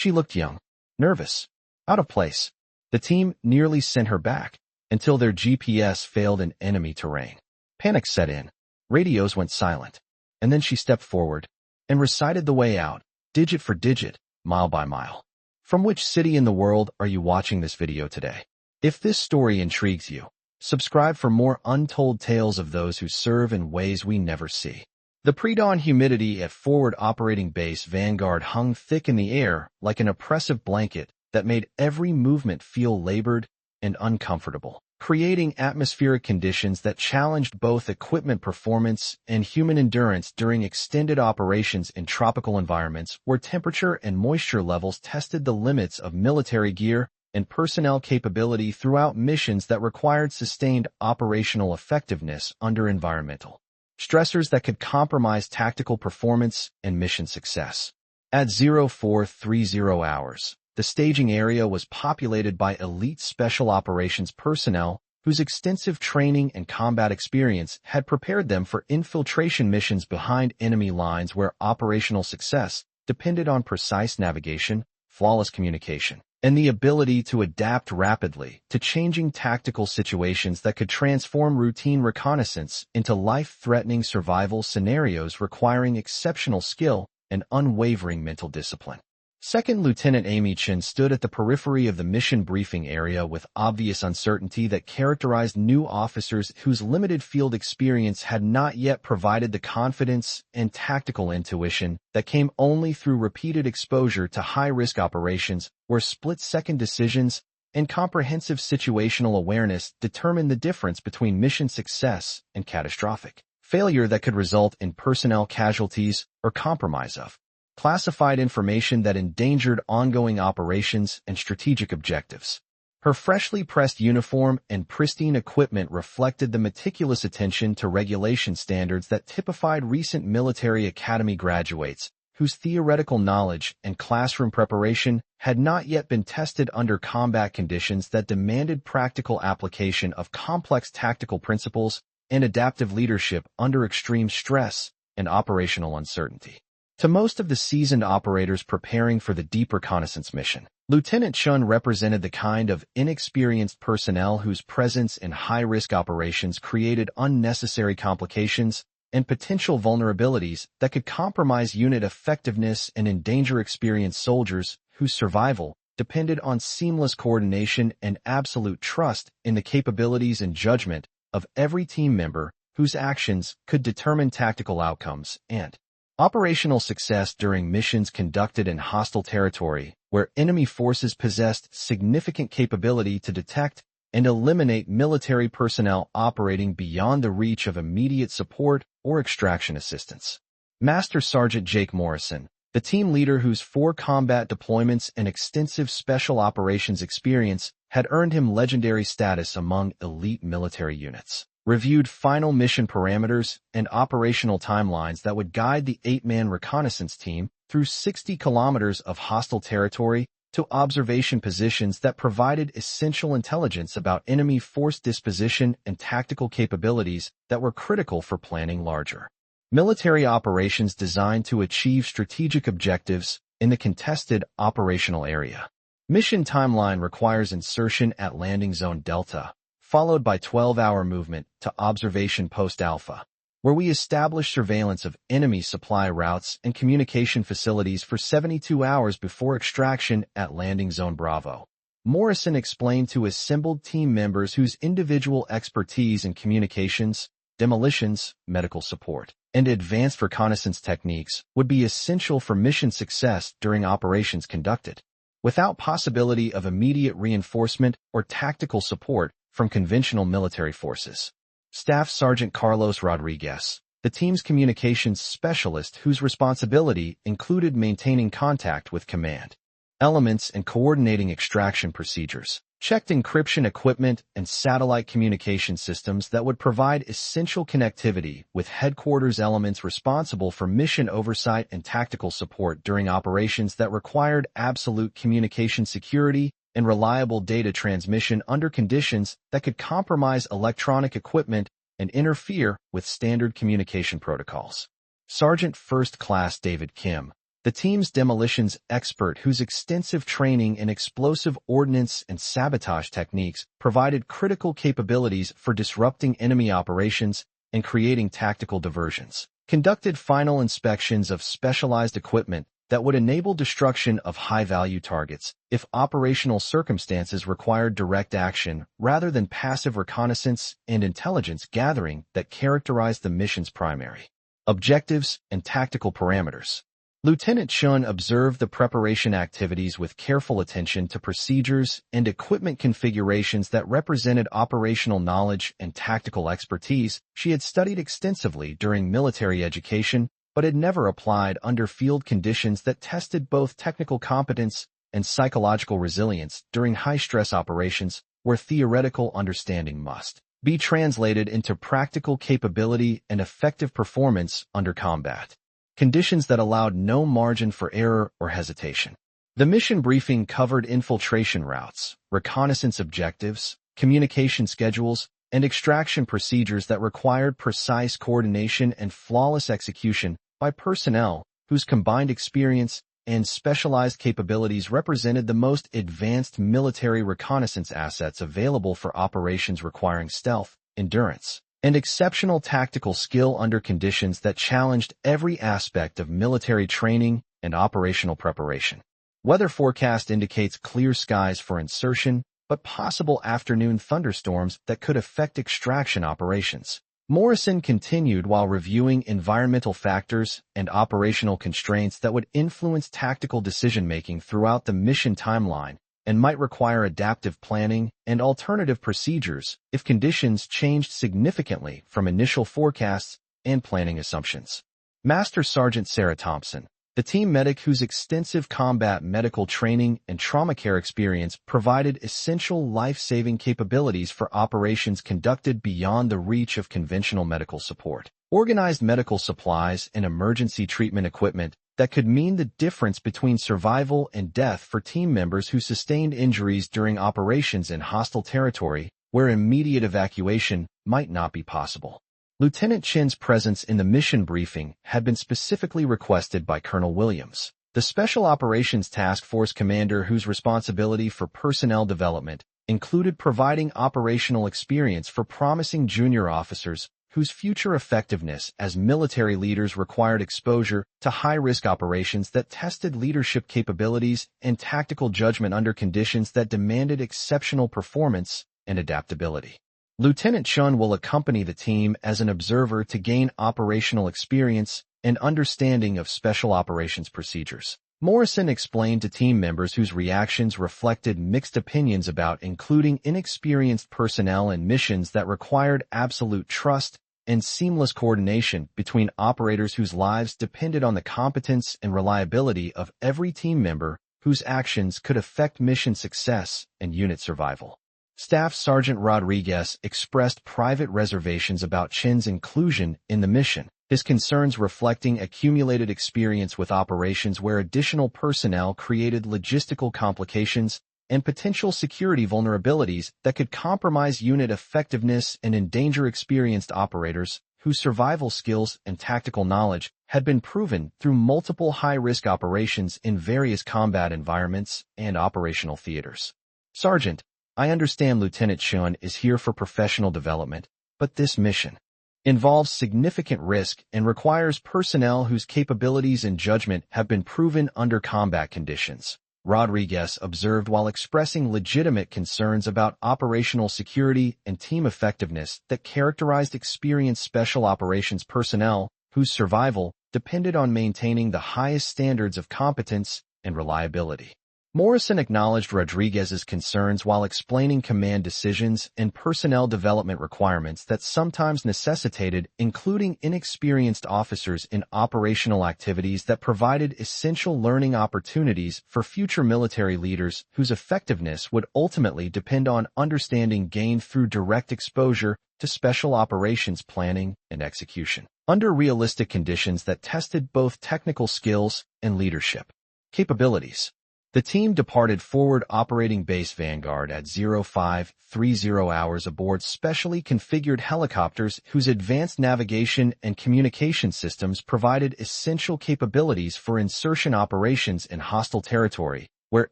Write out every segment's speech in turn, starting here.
She looked young, nervous, out of place. The team nearly sent her back until their GPS failed in enemy terrain. Panic set in. Radios went silent. And then she stepped forward and recited the way out, digit for digit, mile by mile. From which city in the world are you watching this video today? If this story intrigues you, subscribe for more untold tales of those who serve in ways we never see. The pre-dawn humidity at Forward Operating Base Vanguard hung thick in the air like an oppressive blanket that made every movement feel labored and uncomfortable, creating atmospheric conditions that challenged both equipment performance and human endurance during extended operations in tropical environments where temperature and moisture levels tested the limits of military gear and personnel capability throughout missions that required sustained operational effectiveness under environmental stressors that could compromise tactical performance and mission success. At 0430 hours, the staging area was populated by elite special operations personnel whose extensive training and combat experience had prepared them for infiltration missions behind enemy lines where operational success depended on precise navigation, flawless communication, and the ability to adapt rapidly to changing tactical situations that could transform routine reconnaissance into life-threatening survival scenarios requiring exceptional skill and unwavering mental discipline. Second Lieutenant Amy Chen stood at the periphery of the mission briefing area with obvious uncertainty that characterized new officers whose limited field experience had not yet provided the confidence and tactical intuition that came only through repeated exposure to high-risk operations where split-second decisions and comprehensive situational awareness determined the difference between mission success and catastrophic failure that could result in personnel casualties or compromise of classified information that endangered ongoing operations and strategic objectives. Her freshly pressed uniform and pristine equipment reflected the meticulous attention to regulation standards that typified recent military academy graduates whose theoretical knowledge and classroom preparation had not yet been tested under combat conditions that demanded practical application of complex tactical principles and adaptive leadership under extreme stress and operational uncertainty. To most of the seasoned operators preparing for the deep reconnaissance mission, Lieutenant Chen represented the kind of inexperienced personnel whose presence in high-risk operations created unnecessary complications and potential vulnerabilities that could compromise unit effectiveness and endanger experienced soldiers whose survival depended on seamless coordination and absolute trust in the capabilities and judgment of every team member whose actions could determine tactical outcomes and operational success during missions conducted in hostile territory, where enemy forces possessed significant capability to detect and eliminate military personnel operating beyond the reach of immediate support or extraction assistance. Master Sergeant Jake Morrison, the team leader whose 4 combat deployments and extensive special operations experience had earned him legendary status among elite military units, reviewed final mission parameters and operational timelines that would guide the 8-man reconnaissance team through 60 kilometers of hostile territory to observation positions that provided essential intelligence about enemy force disposition and tactical capabilities that were critical for planning larger military operations designed to achieve strategic objectives in the contested operational area. Mission timeline requires insertion at landing zone Delta, followed by 12-hour movement to observation post Alpha, where we establish surveillance of enemy supply routes and communication facilities for 72 hours before extraction at landing zone Bravo. Morrison explained to assembled team members whose individual expertise in communications, demolitions, medical support, and advanced reconnaissance techniques would be essential for mission success during operations conducted, without possibility of immediate reinforcement or tactical support from conventional military forces. Staff Sergeant Carlos Rodriguez, the team's communications specialist whose responsibility included maintaining contact with command elements and coordinating extraction procedures, checked encryption equipment and satellite communication systems that would provide essential connectivity with headquarters elements responsible for mission oversight and tactical support during operations that required absolute communication security and reliable data transmission under conditions that could compromise electronic equipment and interfere with standard communication protocols. Sergeant First Class David Kim, The team's demolitions expert, whose extensive training in explosive ordnance and sabotage techniques provided critical capabilities for disrupting enemy operations and creating tactical diversions, conducted final inspections of specialized equipment that would enable destruction of high-value targets if operational circumstances required direct action rather than passive reconnaissance and intelligence gathering that characterized the mission's primary objectives and tactical parameters. Lieutenant Chen observed the preparation activities with careful attention to procedures and equipment configurations that represented operational knowledge and tactical expertise she had studied extensively during military education, but had never applied under field conditions that tested both technical competence and psychological resilience during high-stress operations where theoretical understanding must be translated into practical capability and effective performance under combat conditions that allowed no margin for error or hesitation. The mission briefing covered infiltration routes, reconnaissance objectives, communication schedules, and extraction procedures that required precise coordination and flawless execution by personnel whose combined experience and specialized capabilities represented the most advanced military reconnaissance assets available for operations requiring stealth, endurance, and exceptional tactical skill under conditions that challenged every aspect of military training and operational preparation. Weather forecast indicates clear skies for insertion, but possible afternoon thunderstorms that could affect extraction operations. Morrison continued while reviewing environmental factors and operational constraints that would influence tactical decision-making throughout the mission timeline and might require adaptive planning and alternative procedures if conditions changed significantly from initial forecasts and planning assumptions. Master Sergeant Sarah Thompson, the team medic whose extensive combat medical training and trauma care experience provided essential life-saving capabilities for operations conducted beyond the reach of conventional medical support, organized medical supplies and emergency treatment equipment that could mean the difference between survival and death for team members who sustained injuries during operations in hostile territory where immediate evacuation might not be possible. Lieutenant Chen's presence in the mission briefing had been specifically requested by Colonel Williams, the Special Operations Task Force commander whose responsibility for personnel development included providing operational experience for promising junior officers whose future effectiveness as military leaders required exposure to high-risk operations that tested leadership capabilities and tactical judgment under conditions that demanded exceptional performance and adaptability. Lieutenant Chen will accompany the team as an observer to gain operational experience and understanding of special operations procedures. Morrison explained to team members whose reactions reflected mixed opinions about including inexperienced personnel in missions that required absolute trust and seamless coordination between operators whose lives depended on the competence and reliability of every team member whose actions could affect mission success and unit survival. Staff Sergeant Rodriguez expressed private reservations about Chen's inclusion in the mission, his concerns reflecting accumulated experience with operations where additional personnel created logistical complications and potential security vulnerabilities that could compromise unit effectiveness and endanger experienced operators whose survival skills and tactical knowledge had been proven through multiple high-risk operations in various combat environments and operational theaters. Sergeant, I understand Lieutenant Chen is here for professional development, but this mission involves significant risk and requires personnel whose capabilities and judgment have been proven under combat conditions, Rodriguez observed while expressing legitimate concerns about operational security and team effectiveness that characterized experienced special operations personnel whose survival depended on maintaining the highest standards of competence and reliability. Morrison acknowledged Rodriguez's concerns while explaining command decisions and personnel development requirements that sometimes necessitated including inexperienced officers in operational activities that provided essential learning opportunities for future military leaders whose effectiveness would ultimately depend on understanding gained through direct exposure to special operations planning and execution, under realistic conditions that tested both technical skills and leadership capabilities. The team departed Forward Operating Base Vanguard at 0530 hours aboard specially configured helicopters whose advanced navigation and communication systems provided essential capabilities for insertion operations in hostile territory, where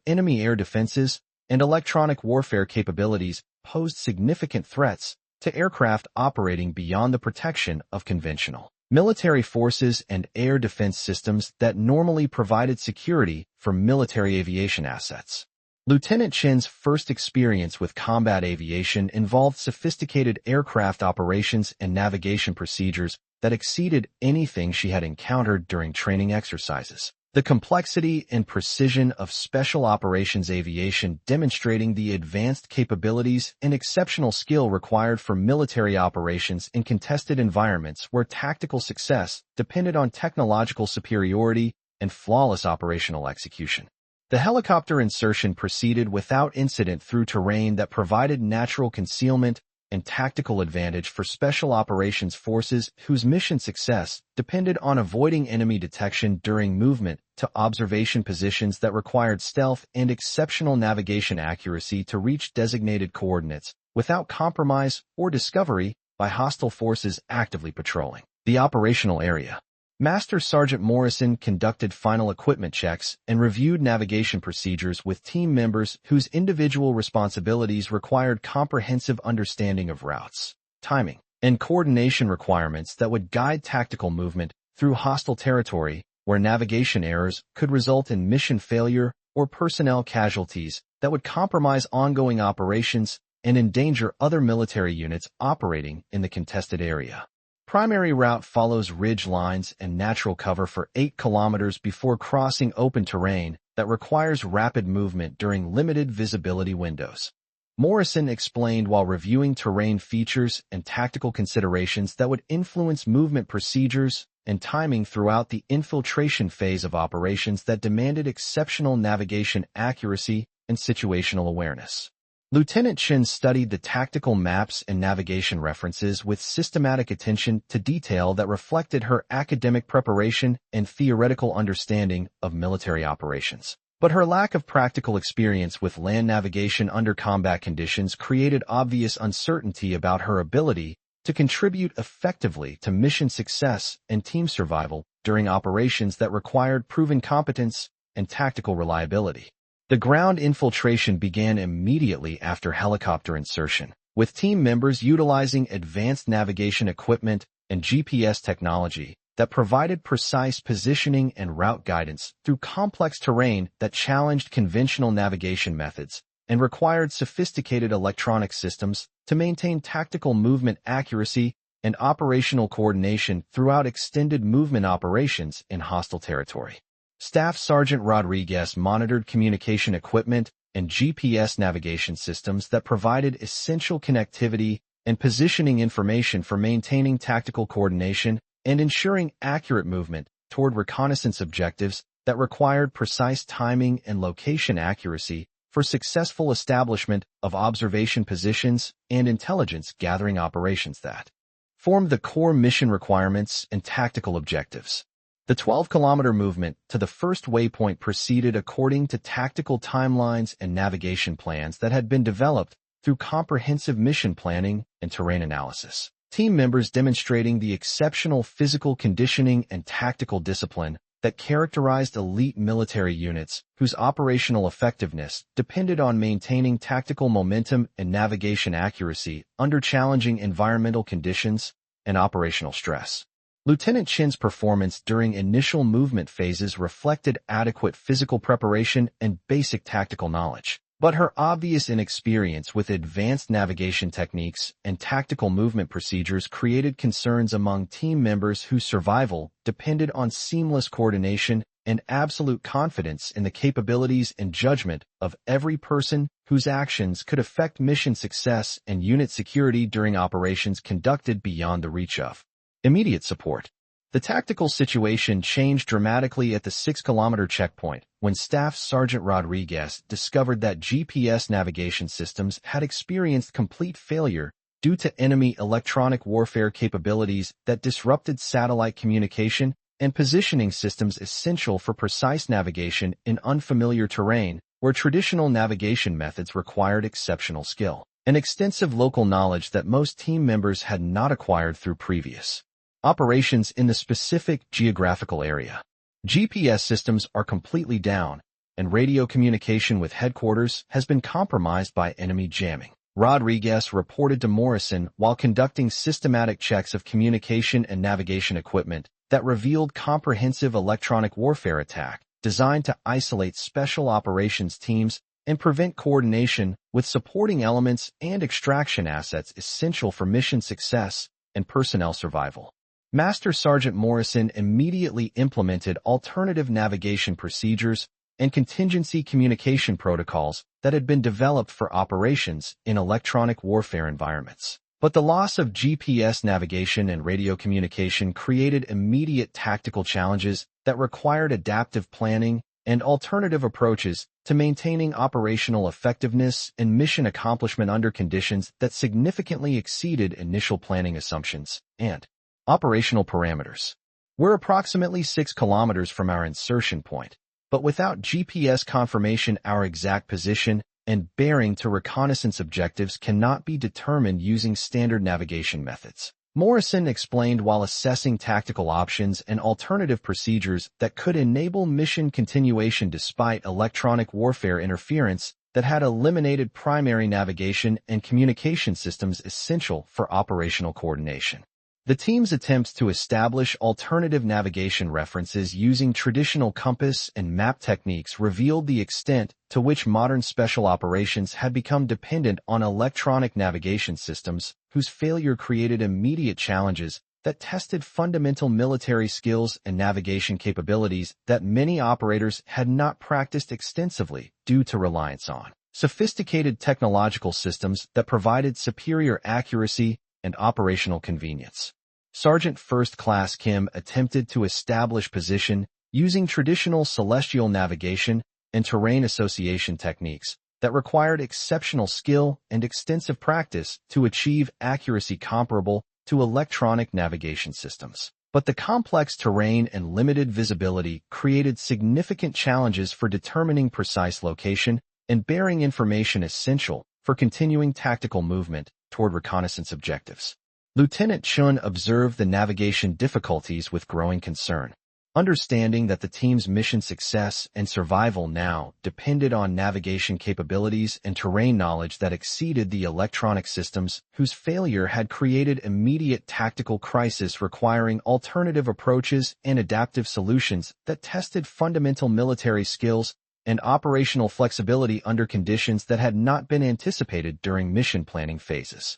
enemy air defenses and electronic warfare capabilities posed significant threats to aircraft operating beyond the protection of conventional military forces and air defense systems that normally provided security for military aviation assets. Lieutenant Chen's first experience with combat aviation involved sophisticated aircraft operations and navigation procedures that exceeded anything she had encountered during training exercises. The complexity and precision of special operations aviation demonstrating the advanced capabilities and exceptional skill required for military operations in contested environments where tactical success depended on technological superiority and flawless operational execution. The helicopter insertion proceeded without incident through terrain that provided natural concealment and tactical advantage for special operations forces whose mission success depended on avoiding enemy detection during movement to observation positions that required stealth and exceptional navigation accuracy to reach designated coordinates without compromise or discovery by hostile forces actively patrolling the operational area. Master Sergeant Morrison conducted final equipment checks and reviewed navigation procedures with team members whose individual responsibilities required comprehensive understanding of routes, timing, and coordination requirements that would guide tactical movement through hostile territory where navigation errors could result in mission failure or personnel casualties that would compromise ongoing operations and endanger other military units operating in the contested area. Primary route follows ridge lines and natural cover for 8 kilometers before crossing open terrain that requires rapid movement during limited visibility windows. Morrison explained while reviewing terrain features and tactical considerations that would influence movement procedures and timing throughout the infiltration phase of operations that demanded exceptional navigation accuracy and situational awareness. Lieutenant Chen studied the tactical maps and navigation references with systematic attention to detail that reflected her academic preparation and theoretical understanding of military operations. But her lack of practical experience with land navigation under combat conditions created obvious uncertainty about her ability to contribute effectively to mission success and team survival during operations that required proven competence and tactical reliability. The ground infiltration began immediately after helicopter insertion, with team members utilizing advanced navigation equipment and GPS technology that provided precise positioning and route guidance through complex terrain that challenged conventional navigation methods and required sophisticated electronic systems to maintain tactical movement accuracy and operational coordination throughout extended movement operations in hostile territory. Staff Sergeant Rodriguez monitored communication equipment and GPS navigation systems that provided essential connectivity and positioning information for maintaining tactical coordination and ensuring accurate movement toward reconnaissance objectives that required precise timing and location accuracy for successful establishment of observation positions and intelligence gathering operations that formed the core mission requirements and tactical objectives. The 12-kilometer movement to the first waypoint proceeded according to tactical timelines and navigation plans that had been developed through comprehensive mission planning and terrain analysis. Team members demonstrating the exceptional physical conditioning and tactical discipline that characterized elite military units whose operational effectiveness depended on maintaining tactical momentum and navigation accuracy under challenging environmental conditions and operational stress. Lieutenant Chen's performance during initial movement phases reflected adequate physical preparation and basic tactical knowledge, but her obvious inexperience with advanced navigation techniques and tactical movement procedures created concerns among team members whose survival depended on seamless coordination and absolute confidence in the capabilities and judgment of every person whose actions could affect mission success and unit security during operations conducted beyond the reach of immediate support. The tactical situation changed dramatically at the 6-kilometer checkpoint when Staff Sergeant Rodriguez discovered that GPS navigation systems had experienced complete failure due to enemy electronic warfare capabilities that disrupted satellite communication and positioning systems essential for precise navigation in unfamiliar terrain where traditional navigation methods required exceptional skill and extensive local knowledge that most team members had not acquired through previous operations in the specific geographical area. GPS systems are completely down, and radio communication with headquarters has been compromised by enemy jamming. Rodriguez reported to Morrison while conducting systematic checks of communication and navigation equipment that revealed comprehensive electronic warfare attack designed to isolate special operations teams and prevent coordination with supporting elements and extraction assets essential for mission success and personnel survival. Master Sergeant Morrison immediately implemented alternative navigation procedures and contingency communication protocols that had been developed for operations in electronic warfare environments. But the loss of GPS navigation and radio communication created immediate tactical challenges that required adaptive planning and alternative approaches to maintaining operational effectiveness and mission accomplishment under conditions that significantly exceeded initial planning assumptions and operational parameters. We're approximately 6 kilometers from our insertion point, but without GPS confirmation, our exact position and bearing to reconnaissance objectives cannot be determined using standard navigation methods. Morrison explained while assessing tactical options and alternative procedures that could enable mission continuation despite electronic warfare interference that had eliminated primary navigation and communication systems essential for operational coordination. The team's attempts to establish alternative navigation references using traditional compass and map techniques revealed the extent to which modern special operations had become dependent on electronic navigation systems whose failure created immediate challenges that tested fundamental military skills and navigation capabilities that many operators had not practiced extensively due to reliance on sophisticated technological systems that provided superior accuracy and operational convenience. Sergeant First Class Kim attempted to establish position using traditional celestial navigation and terrain association techniques that required exceptional skill and extensive practice to achieve accuracy comparable to electronic navigation systems. But the complex terrain and limited visibility created significant challenges for determining precise location and bearing information essential for continuing tactical movement toward reconnaissance objectives. Lieutenant Chen observed the navigation difficulties with growing concern, understanding that the team's mission success and survival now depended on navigation capabilities and terrain knowledge that exceeded the electronic systems whose failure had created immediate tactical crisis requiring alternative approaches and adaptive solutions that tested fundamental military skills and operational flexibility under conditions that had not been anticipated during mission planning phases.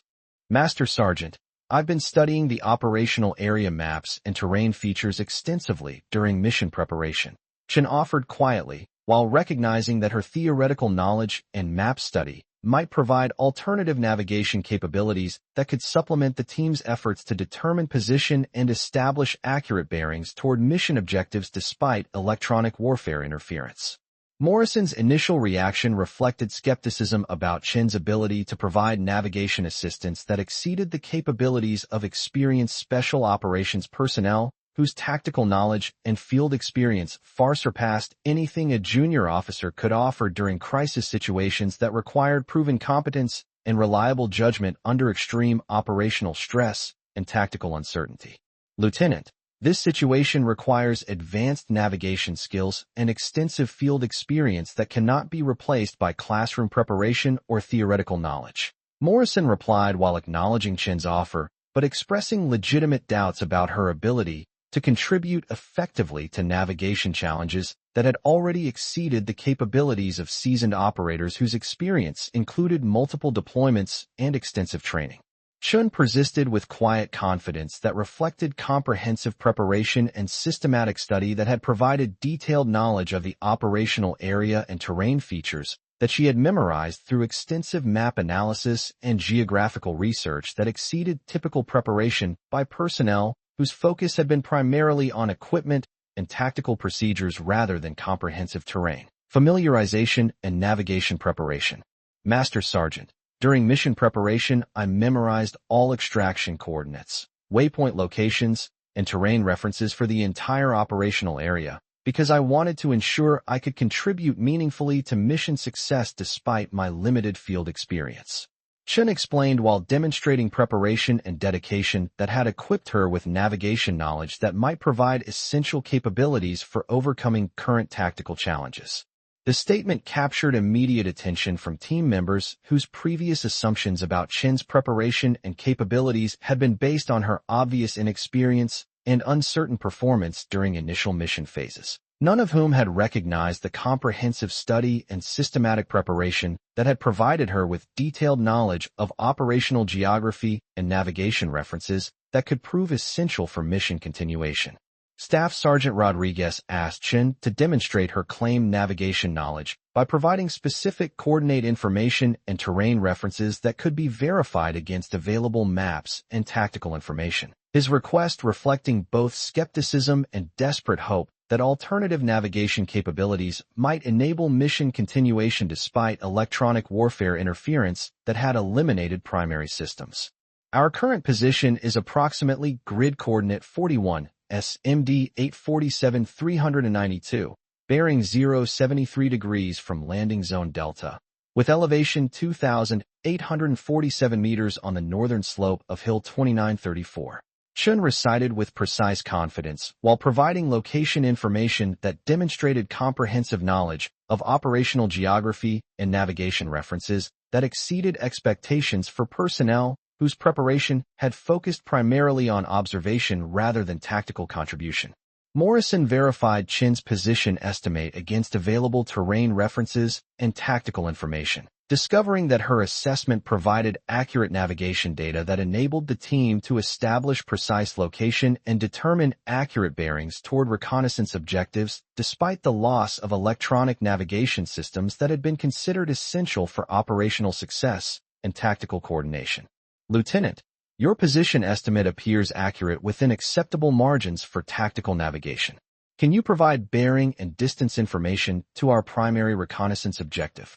Master Sergeant, I've been studying the operational area maps and terrain features extensively during mission preparation, Chen offered quietly, while recognizing that her theoretical knowledge and map study might provide alternative navigation capabilities that could supplement the team's efforts to determine position and establish accurate bearings toward mission objectives despite electronic warfare interference. Morrison's initial reaction reflected skepticism about Chen's ability to provide navigation assistance that exceeded the capabilities of experienced special operations personnel whose tactical knowledge and field experience far surpassed anything a junior officer could offer during crisis situations that required proven competence and reliable judgment under extreme operational stress and tactical uncertainty. Lieutenant, this situation requires advanced navigation skills and extensive field experience that cannot be replaced by classroom preparation or theoretical knowledge. Morrison replied while acknowledging Chen's offer, but expressing legitimate doubts about her ability to contribute effectively to navigation challenges that had already exceeded the capabilities of seasoned operators whose experience included multiple deployments and extensive training. Chen persisted with quiet confidence that reflected comprehensive preparation and systematic study that had provided detailed knowledge of the operational area and terrain features that she had memorized through extensive map analysis and geographical research that exceeded typical preparation by personnel whose focus had been primarily on equipment and tactical procedures rather than comprehensive terrain, familiarization, and navigation preparation. Master Sergeant, during mission preparation, I memorized all extraction coordinates, waypoint locations, and terrain references for the entire operational area, because I wanted to ensure I could contribute meaningfully to mission success despite my limited field experience. Chen explained while demonstrating preparation and dedication that had equipped her with navigation knowledge that might provide essential capabilities for overcoming current tactical challenges. The statement captured immediate attention from team members whose previous assumptions about Chen's preparation and capabilities had been based on her obvious inexperience and uncertain performance during initial mission phases, none of whom had recognized the comprehensive study and systematic preparation that had provided her with detailed knowledge of operational geography and navigation references that could prove essential for mission continuation. Staff Sergeant Rodriguez asked Chen to demonstrate her claimed navigation knowledge by providing specific coordinate information and terrain references that could be verified against available maps and tactical information. His request reflecting both skepticism and desperate hope that alternative navigation capabilities might enable mission continuation despite electronic warfare interference that had eliminated primary systems. Our current position is approximately grid coordinate 41, SMD 847 392, bearing 073 degrees from landing zone Delta, with elevation 2,847 meters on the northern slope of Hill 2934. Chen recited with precise confidence while providing location information that demonstrated comprehensive knowledge of operational geography and navigation references that exceeded expectations for personnel whose preparation had focused primarily on observation rather than tactical contribution. Morrison verified Chen's position estimate against available terrain references and tactical information, discovering that her assessment provided accurate navigation data that enabled the team to establish precise location and determine accurate bearings toward reconnaissance objectives despite the loss of electronic navigation systems that had been considered essential for operational success and tactical coordination. Lieutenant, your position estimate appears accurate within acceptable margins for tactical navigation. Can you provide bearing and distance information to our primary reconnaissance objective?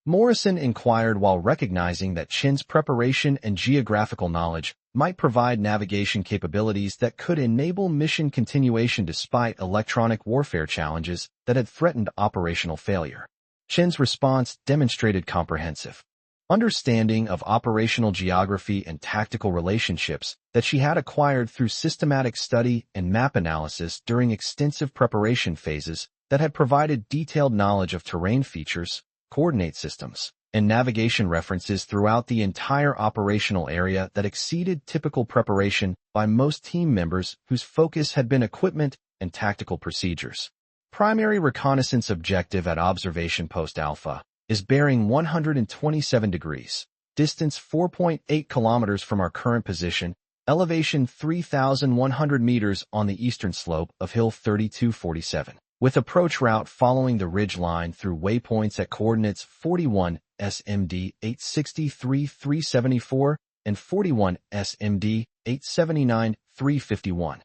Morrison inquired while recognizing that Chen's preparation and geographical knowledge might provide navigation capabilities that could enable mission continuation despite electronic warfare challenges that had threatened operational failure. Chen's response demonstrated comprehensive understanding of operational geography and tactical relationships that she had acquired through systematic study and map analysis during extensive preparation phases that had provided detailed knowledge of terrain features, coordinate systems, and navigation references throughout the entire operational area that exceeded typical preparation by most team members whose focus had been equipment and tactical procedures. Primary reconnaissance objective at Observation Post Alpha is bearing 127 degrees, distance 4.8 kilometers from our current position, elevation 3,100 meters on the eastern slope of Hill 3247, with approach route following the ridge line through waypoints at coordinates 41 SMD 863 374 and 41 SMD 879 351.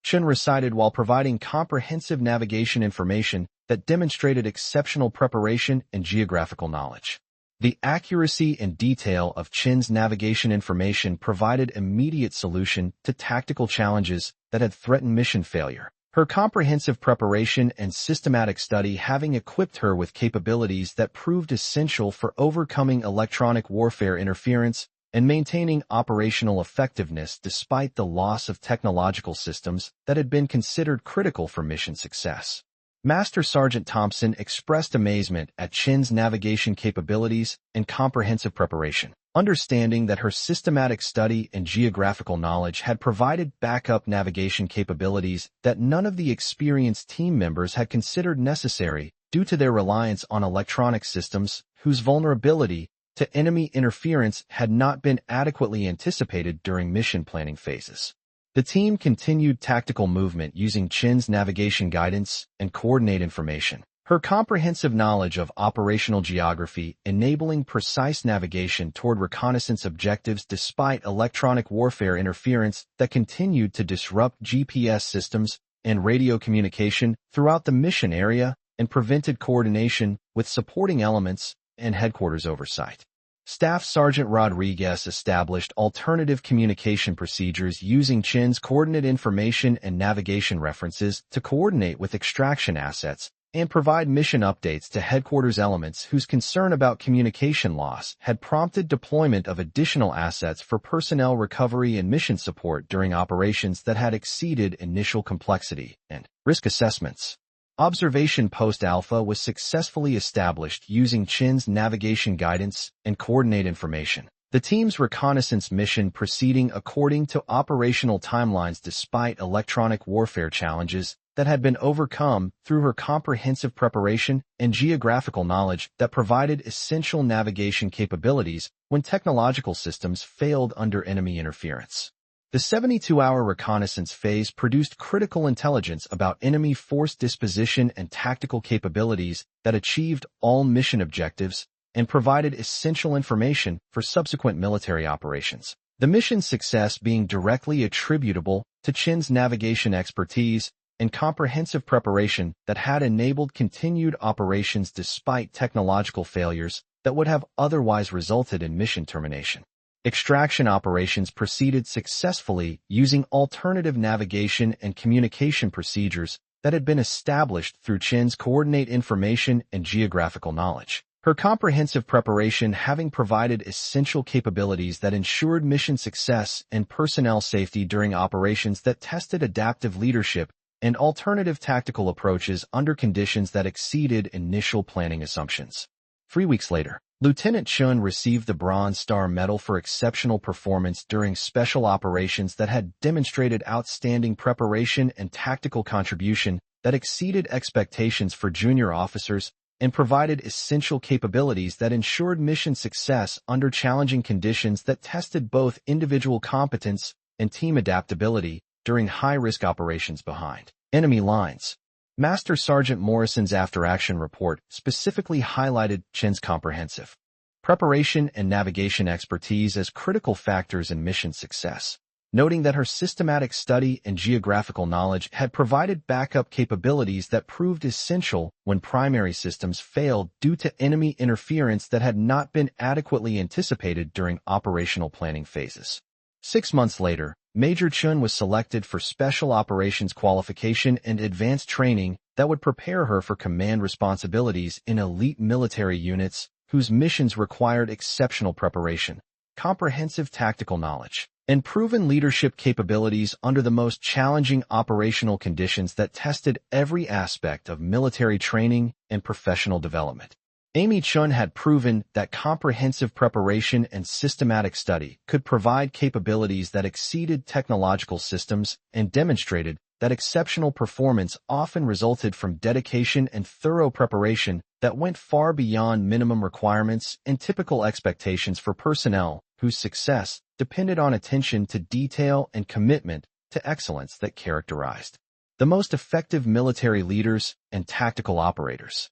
Chen recited while providing comprehensive navigation information that demonstrated exceptional preparation and geographical knowledge. The accuracy and detail of Chen's navigation information provided immediate solution to tactical challenges that had threatened mission failure. Her comprehensive preparation and systematic study having equipped her with capabilities that proved essential for overcoming electronic warfare interference and maintaining operational effectiveness despite the loss of technological systems that had been considered critical for mission success. Master Sergeant Thompson expressed amazement at Chen's navigation capabilities and comprehensive preparation, understanding that her systematic study and geographical knowledge had provided backup navigation capabilities that none of the experienced team members had considered necessary due to their reliance on electronic systems whose vulnerability to enemy interference had not been adequately anticipated during mission planning phases. The team continued tactical movement using Chen's navigation guidance and coordinate information. Her comprehensive knowledge of operational geography enabling precise navigation toward reconnaissance objectives despite electronic warfare interference that continued to disrupt GPS systems and radio communication throughout the mission area and prevented coordination with supporting elements and headquarters oversight. Staff Sergeant Rodriguez established alternative communication procedures using Chen's coordinate information and navigation references to coordinate with extraction assets and provide mission updates to headquarters elements whose concern about communication loss had prompted deployment of additional assets for personnel recovery and mission support during operations that had exceeded initial complexity and risk assessments. Observation Post Alpha was successfully established using Chen's navigation guidance and coordinate information. The team's reconnaissance mission proceeding according to operational timelines despite electronic warfare challenges that had been overcome through her comprehensive preparation and geographical knowledge that provided essential navigation capabilities when technological systems failed under enemy interference. The 72-hour reconnaissance phase produced critical intelligence about enemy force disposition and tactical capabilities that achieved all mission objectives and provided essential information for subsequent military operations. The mission's success being directly attributable to Chen's navigation expertise and comprehensive preparation that had enabled continued operations despite technological failures that would have otherwise resulted in mission termination. Extraction operations proceeded successfully using alternative navigation and communication procedures that had been established through Chen's coordinate information and geographical knowledge. Her comprehensive preparation having provided essential capabilities that ensured mission success and personnel safety during operations that tested adaptive leadership and alternative tactical approaches under conditions that exceeded initial planning assumptions. 3 weeks later, Lieutenant Chen received the Bronze Star Medal for exceptional performance during special operations that had demonstrated outstanding preparation and tactical contribution that exceeded expectations for junior officers and provided essential capabilities that ensured mission success under challenging conditions that tested both individual competence and team adaptability during high-risk operations behind enemy lines. Master Sergeant Morrison's after-action report specifically highlighted Chen's comprehensive preparation and navigation expertise as critical factors in mission success, noting that her systematic study and geographical knowledge had provided backup capabilities that proved essential when primary systems failed due to enemy interference that had not been adequately anticipated during operational planning phases. 6 months later, Major Chen was selected for Special Operations Qualification and Advanced Training that would prepare her for command responsibilities in elite military units whose missions required exceptional preparation, comprehensive tactical knowledge, and proven leadership capabilities under the most challenging operational conditions that tested every aspect of military training and professional development. Amy Chen had proven that comprehensive preparation and systematic study could provide capabilities that exceeded technological systems and demonstrated that exceptional performance often resulted from dedication and thorough preparation that went far beyond minimum requirements and typical expectations for personnel whose success depended on attention to detail and commitment to excellence that characterized the most effective military leaders and tactical operators.